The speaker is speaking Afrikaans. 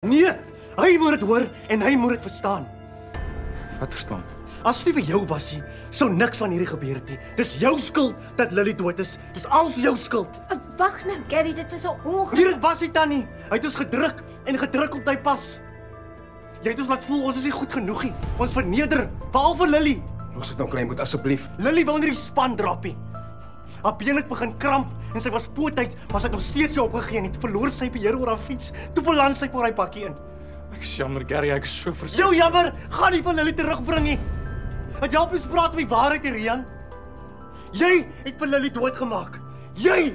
Nee, hy moet dit hoor en hy moet dit verstaan. Wat verstaan? As dit vir jou was nie, sou niks van hierdie gebeur het nie. Dis jou skuld dat Lily dood is. Dis als jou skuld. Wag nou, Gary, dit was 'n ongeluk. Nee, dit was nie tannie. Hy het ons gedruk en gedruk op hy pas. Jy het ons laat voel ons is nie goed genoeg nie. Ons verneder, behalwe Lily. Los dit nou klein moet asseblief. Lily wou nie die span drappie. Haar been het begin kramp en sy was pootheid, maar sy het nog steeds nie opgegee en het verloor sy beheer oor haar fiets. Toe beland sy voor hy pakkie in. Ek is jammer, Gary, ek is so verseker. Jou jammer, gaan nie van Lily terugbring nie. Het jy op ons praat met die waarheid, Rian? Jy het vir Lily doodgemaak. Jy!